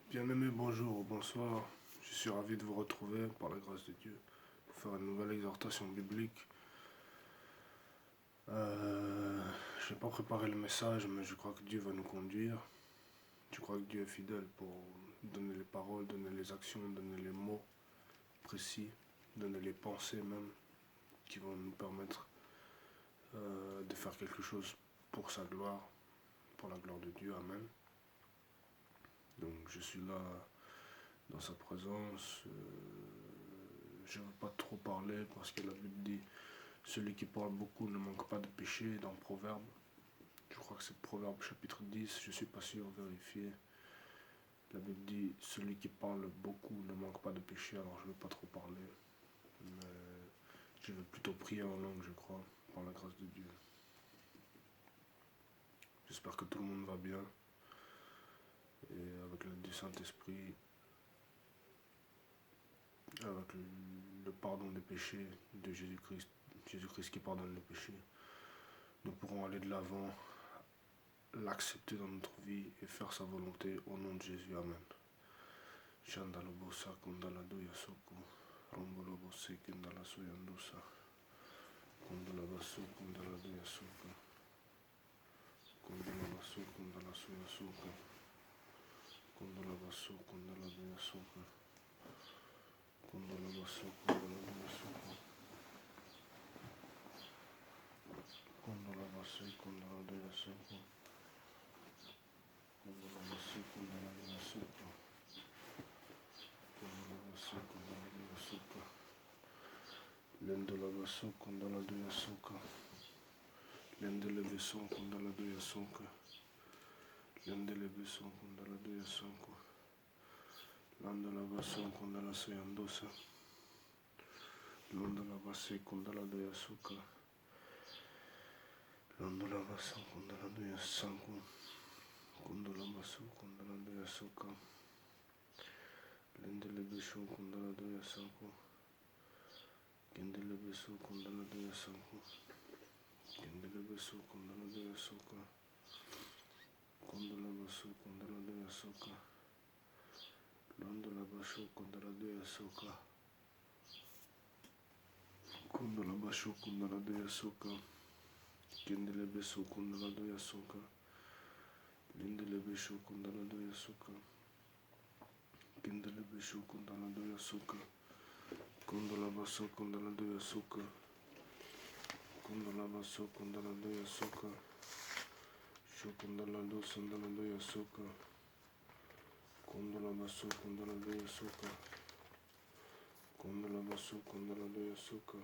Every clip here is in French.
Bien-aimé, bonjour, bonsoir. Je suis ravi de vous retrouver par la grâce de Dieu pour faire une nouvelle exhortation biblique. Je n'ai pas préparé le message, mais je crois que Dieu va nous conduire. Je crois que Dieu est fidèle pour donner les paroles, donner les actions, donner les mots précis, donner les pensées même qui vont nous permettre de faire quelque chose pour sa gloire, pour la gloire de Dieu. Amen. Donc je suis là dans sa présence. Je ne veux pas trop parler parce que la Bible dit celui qui parle beaucoup ne manque pas de péché dans Proverbe. Je crois que c'est Proverbe chapitre 10, je ne suis pas sûr, vérifier. La Bible dit celui qui parle beaucoup ne manque pas de péché, alors je ne veux pas trop parler. Mais je veux plutôt prier en langue, je crois, par la grâce de Dieu. J'espère que tout le monde va bien. Et avec l'aide du Saint-Esprit, avec le pardon des péchés de Jésus-Christ, Jésus-Christ qui pardonne les péchés, nous pourrons aller de l'avant, l'accepter dans notre vie et faire sa volonté au nom de Jésus. Amen. Chandalobosa kundaladoya soko, rombolobose kindala soyandosa, kundalabaso kundaladoya soka, kundalabaso kundala soya soka, kundalabaso kundaladoya soka, kundalabaso kundaladoya soka, kundalabaso kundaladoya soka, kundalabaso kundaladoya soka, kundalabaso kundaladoya soka, lendolabaso kundaladoya soka, lendelebeso kundaladoya soka, lendelebeso kundaladoya soka, landolabaso kundala soyandosa, londolabase kundaladoya soka, londolabaso kundaladoya sanko, kundolabaso kundaladoya soka, lendelebeso kundaladoya sanko, kendelebeso kundaladoya sanko, kendelebeso kundaladoya soka, kundolabaso kundaladoya soka, londolabaso kundaladoya soka, kundolabasho kundaladoya soka, kendelebeso kundaladoya soka, lendelebesho kundaladoya soka, kendelebesho kundaladoya soka, kundolabaso kundaladoya soka, kundolabaso kundaladoya soka, shokundalado sandaladoya soka, kundolabaso kundaladoya soka, kundolabaso kundaladoya soka,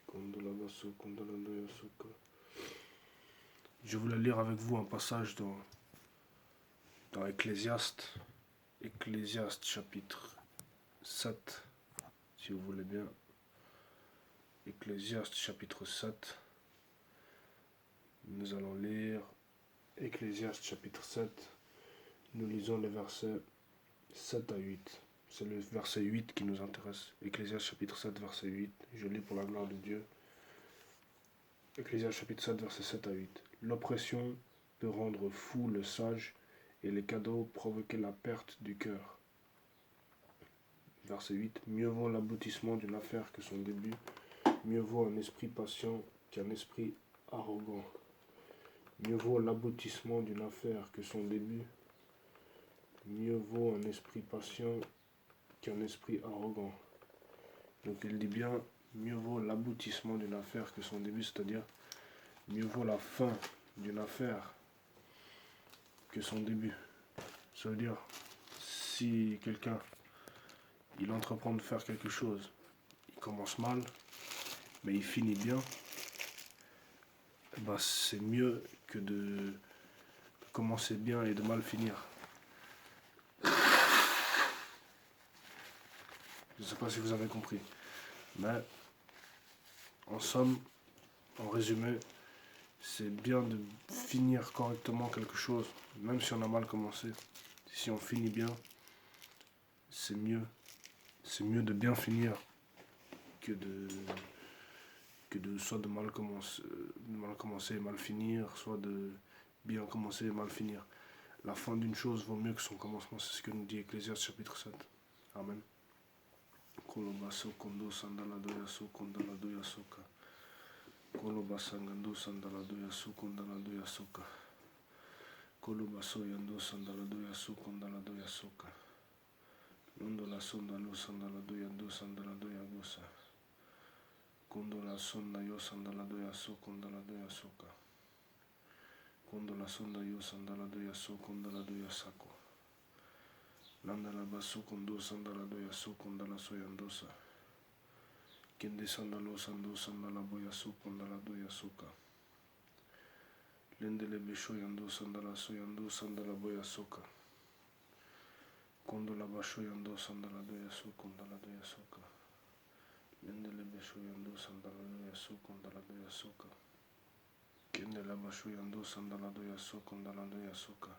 kundolabaso kundaladoya soka. Je voulais lire avec vous un passage dans Ecclésiaste, Ecclésiaste chapitre 7, si vous voulez bien. Ecclésiaste chapitre 7. Nous allons lire Ecclésiaste chapitre 7. Nous lisons les versets 7 à 8. C'est le verset 8 qui nous intéresse. Ecclésiaste chapitre 7, verset 8. Je lis pour la gloire de Dieu. Ecclésiaste chapitre 7, verset 7 à 8. L'oppression peut rendre fou le sage et les cadeaux provoquer la perte du cœur. Verset 8. Mieux vaut l'aboutissement d'une affaire que son début. Mieux vaut un esprit patient qu'un esprit arrogant. Mieux vaut l'aboutissement d'une affaire que son début. Mieux vaut un esprit patient qu'un esprit arrogant. Donc il dit bien, mieux vaut l'aboutissement d'une affaire que son début, c'est-à-dire mieux vaut la fin d'une affaire que son début. Ça veut dire, si quelqu'un, il entreprend de faire quelque chose, il commence mal, mais il finit bien, bah c'est mieux que de commencer bien et de mal finir. Je ne sais pas si vous avez compris. Mais, en somme, en résumé, c'est bien de finir correctement quelque chose, même si on a mal commencé. Si on finit bien, c'est mieux. C'est mieux de bien finir que de soit de mal commencer et mal finir, soit de bien commencer et mal finir. La fin d'une chose vaut mieux que son commencement, c'est ce que nous dit Ecclésiaste chapitre 7. Amen. Kolobaso kondo sandala doya so kondala doya soka. Kolobasangando sandala doya so kondala doya soka. Kolobaso yando sandala doya so kondala doya soka. Londo la sonda lo sandala doya do sandala doya gosa. Kondo la sonda yo sandala doya so kondala doya soka. Kondo la sonda yo sandala doya so kondala doya sako. Landa la baso kondo sandala doya so kondala soyandosa. Kende sandalo sando sandala boya so kondala doya soka. Lendele besho yando sandala soyando sandala boya soka. Kondo la basho yando sandala doya so kondala doya soka. Lendele besho yando sandala doya so kondala doya soka. Kende la basho yando sandala doya so kondala doya soka.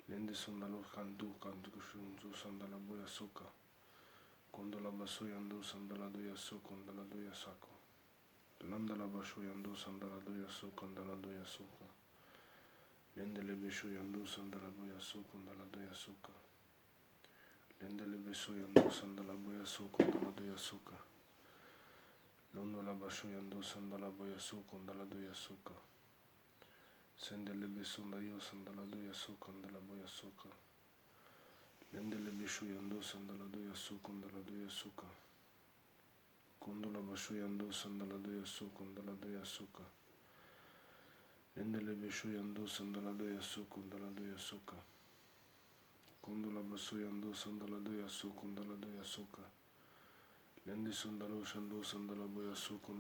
Lende sandalo kandu kushunzo sandala boya soka. Kondo la baso yando sandala doya so kondala doya sako. Landa la basho yando sandala doya so kondala doya soka. Lende le besho yando sandala boya so kondala doya soka. Lende le besho yando sandala boya so kondala doya soka. Londo la basho yando sandala boya so kondala doya soka. Sende le beso yo sandala doya so kondala boya soka. Lende le besho yando sandala doya so kondala doya soka. Kondo la basho yando sandala doya so kondala doya soka. Lende le besho yando sandala doya so kondala doya soka. Kondo la baso yando sandala doya so kondala doya soka. Lende sandalo shando sandala boya so kondala